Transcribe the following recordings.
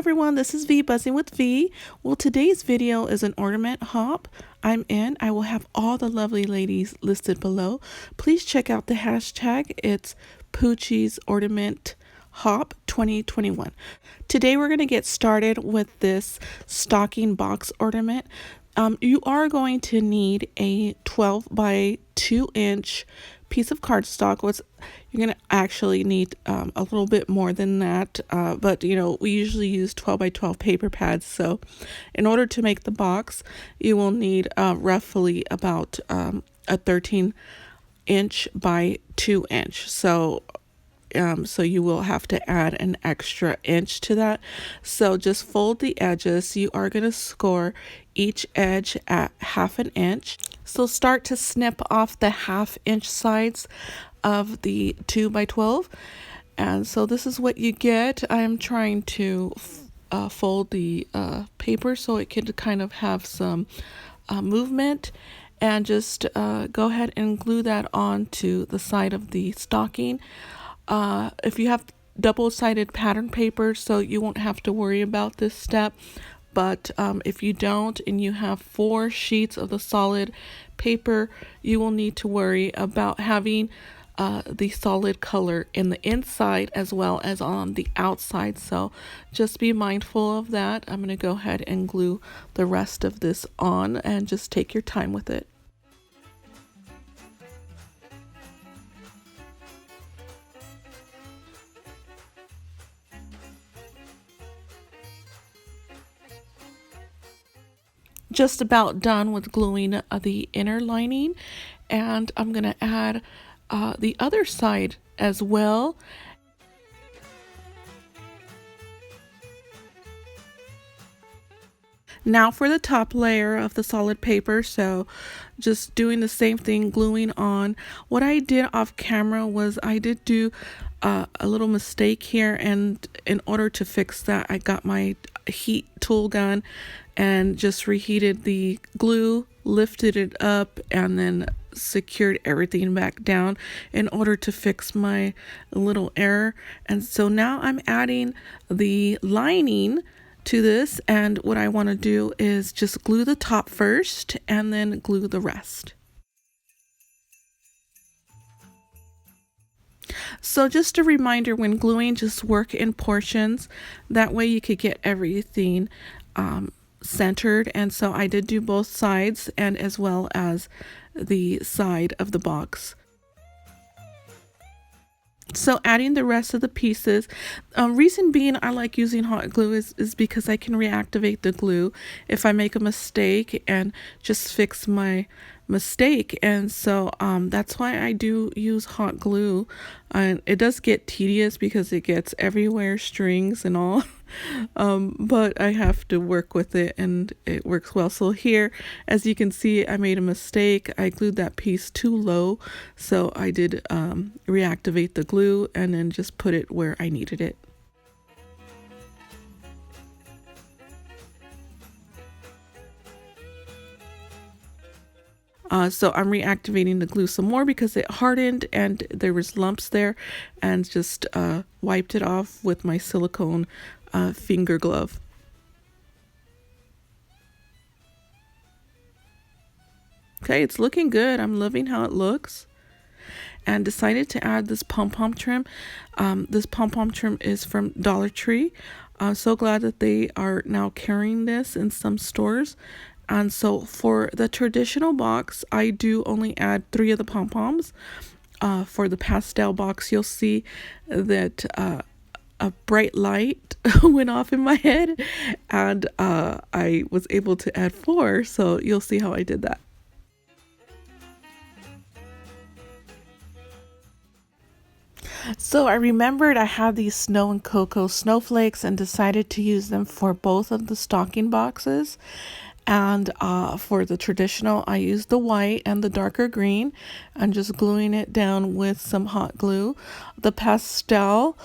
everyone, this is V Buzzing with V. Well, today's video is an ornament hop. I will have all the lovely ladies listed below. Please check out the hashtag. It's Puchy's Ornament Hop 2021. Today we're going to get started with this stocking box ornament. You are going to need a 12 by 2 inch piece of cardstock. You're going to actually need a little bit more than that, but we usually use 12 by 12 paper pads. So in order to make the box, you will need roughly about a 13 inch by 2 inch. So you will have to add an extra inch to that. So just fold the edges. You are going to score each edge at 1/2 inch. So start to snip off the 1/2 inch sides of the 2 by 12. And so this is what you get. I'm trying to fold the paper so it can kind of have some movement, and just go ahead and glue that onto the side of the stocking. If you have double-sided pattern paper, so you won't have to worry about this step. But if you don't and you have 4 sheets of the solid paper, you will need to worry about having the solid color in the inside as well as on the outside. So just be mindful of that. I'm going to go ahead and glue the rest of this on, and just take your time with it. Just about done with gluing the inner lining, and I'm going to add the other side as well. Now for the top layer of the solid paper, so just doing the same thing, gluing on. What I did off camera was I did do a little mistake here, and in order to fix that, I got my heat tool gun and just reheated the glue, lifted it up, and then secured everything back down in order to fix my little error. And so now I'm adding the lining to this, and what I want to do is just glue the top first and then glue the rest. So just a reminder, when gluing, just work in portions. That way you could get everything centered. And so I did do both sides, and as well as the side of the box. So adding the rest of the pieces, reason being I like using hot glue is because I can reactivate the glue if I make a mistake and just fix my mistake. And so that's why I do use hot glue. And it does get tedious because it gets everywhere, strings and all. But I have to work with it, and it works well. So here, as you can see, I made a mistake. I glued that piece too low, so I did reactivate the glue and then just put it where I needed it. So I'm reactivating the glue some more because it hardened and there was lumps there, and just wiped it off with my silicone finger glove. Okay, it's looking good. I'm loving how it looks. And decided to add this pom-pom trim. This pom-pom trim is from Dollar Tree. I'm so glad that they are now carrying this in some stores. And so for the traditional box, I do only add 3 of the pom-poms. For the pastel box, you'll see that a bright light went off in my head, and I was able to add 4. So you'll see how I did that. So I remembered I had these snow and cocoa snowflakes and decided to use them for both of the stocking boxes. And for the traditional, I used the white and the darker green, and just gluing it down with some hot glue. The pastel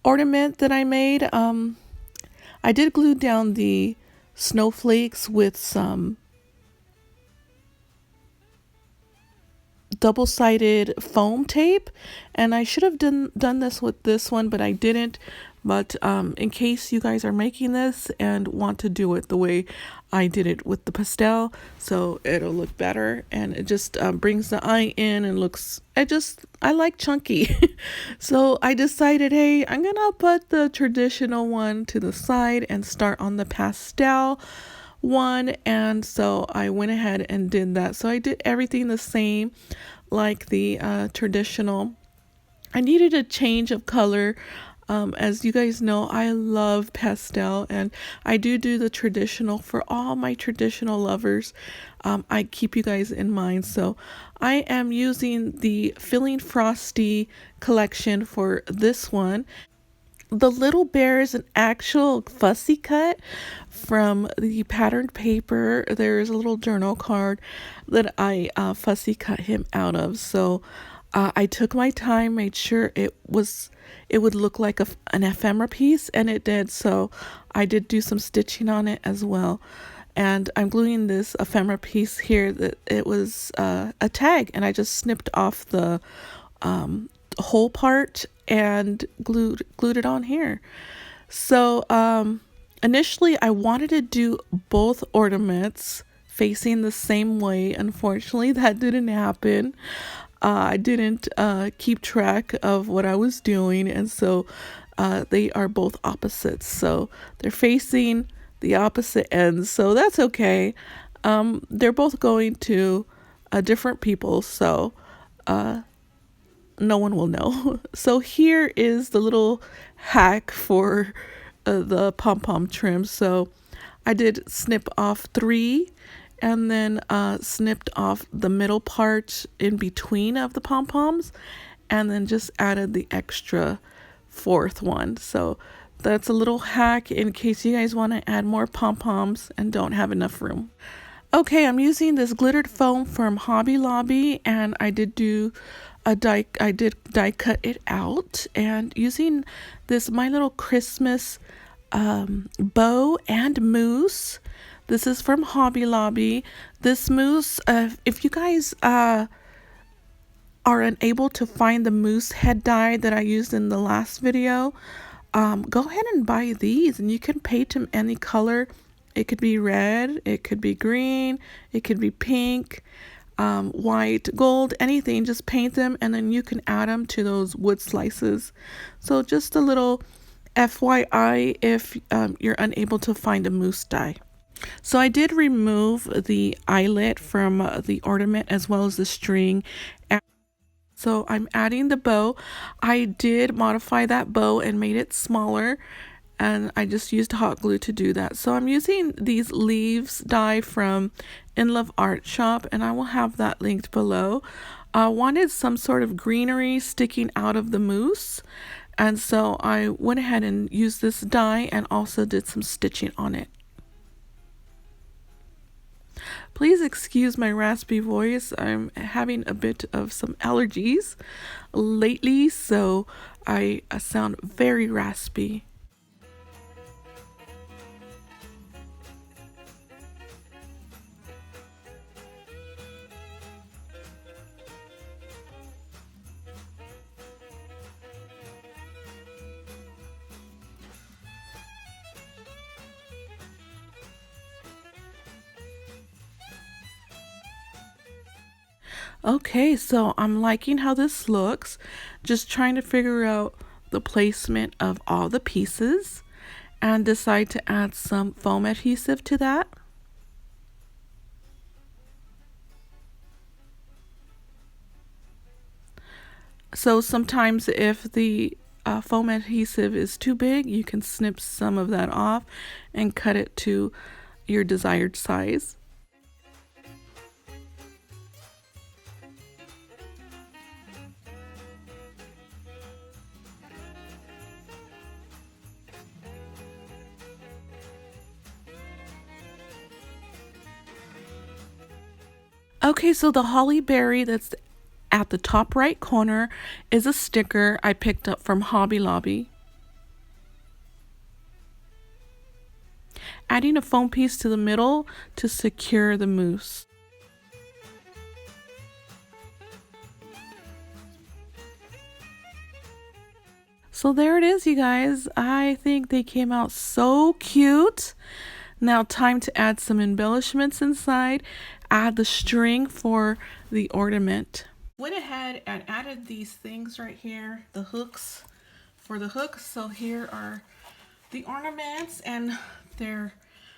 ornament that I made, I did glue down the snowflakes with some double-sided foam tape, and I should have done this with this one, but I didn't. But in case you guys are making this and want to do it the way I did it with the pastel, so it'll look better, and it just brings the eye in and looks, I like chunky. So I decided, hey, I'm gonna put the traditional one to the side and start on the pastel one. And so I went ahead and did that. So I did everything the same like the traditional. I needed a change of color. As you guys know, I love pastel, and I do the traditional for all my traditional lovers. I keep you guys in mind. So I am using the Feeling Frosty collection for this one. The little bear is an actual fussy cut from the patterned paper. There's a little journal card that I fussy cut him out of. So I took my time, made sure it would look like an ephemera piece, and it did. So I did do some stitching on it as well. And I'm gluing this ephemera piece here that it was a tag, and I just snipped off the whole part and glued it on here. So initially I wanted to do both ornaments facing the same way. Unfortunately, that didn't happen. I didn't keep track of what I was doing, and so they are both opposites. So they're facing the opposite ends, so that's okay. They're both going to different people, so no one will know. So here is the little hack for the pom-pom trim. So I did snip off 3, and then snipped off the middle part in between of the pom-poms, and then just added the extra 4th one. So that's a little hack in case you guys want to add more pom-poms and don't have enough room. Okay, I'm using this glittered foam from Hobby Lobby, and I did die cut it out, and using this My Little Christmas bow and mousse. This is from Hobby Lobby. This mousse, if you guys are unable to find the mousse head die that I used in the last video, go ahead and buy these, and you can paint them any color. It could be red, it could be green, it could be pink, white, gold, anything. Just paint them, and then you can add them to those wood slices. So just a little FYI if you're unable to find a mousse die. So I did remove the eyelet from the ornament as well as the string. So I'm adding the bow. I did modify that bow and made it smaller, and I just used hot glue to do that. So I'm using these leaves die from In Love Art Shop, and I will have that linked below. I wanted some sort of greenery sticking out of the mousse, and so I went ahead and used this die and also did some stitching on it. Please excuse my raspy voice. I'm having a bit of some allergies lately, so I sound very raspy. Okay, so I'm liking how this looks. Just trying to figure out the placement of all the pieces and decide to add some foam adhesive to that. So sometimes if the foam adhesive is too big, you can snip some of that off and cut it to your desired size. Okay, so the holly berry that's at the top right corner is a sticker I picked up from Hobby Lobby. Adding a foam piece to the middle to secure the mousse. So there it is, you guys. I think they came out so cute. Now time to add some embellishments inside. Add the string for the ornament. Went ahead and added these things right here, the hooks for the hooks. So here are the ornaments, and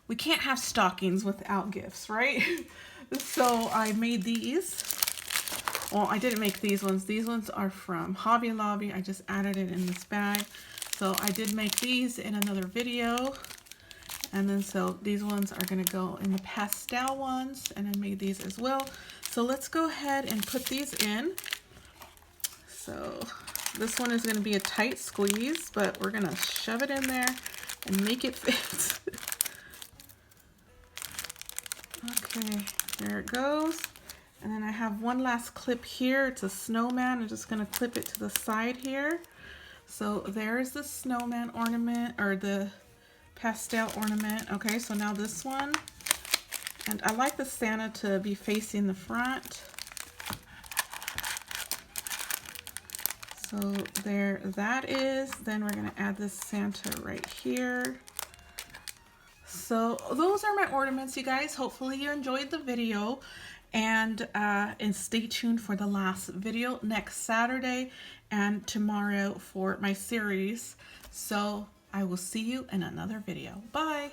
we can't have stockings without gifts, right? So I made these. Well, I didn't make these ones. These ones are from Hobby Lobby. I just added it in this bag. So I did make these in another video. And then so these ones are going to go in the pastel ones, and I made these as well. So let's go ahead and put these in. So this one is going to be a tight squeeze, but we're going to shove it in there and make it fit. Okay, there it goes. And then I have one last clip here. It's a snowman. I'm just going to clip it to the side here. So there's the snowman ornament, or the pastel ornament. Okay, so now this one. And I like the Santa to be facing the front. So there that is. Then we're going to add this Santa right here. So those are my ornaments, you guys. Hopefully you enjoyed the video. And stay tuned for the last video next Saturday and tomorrow for my series. So I will see you in another video. Bye.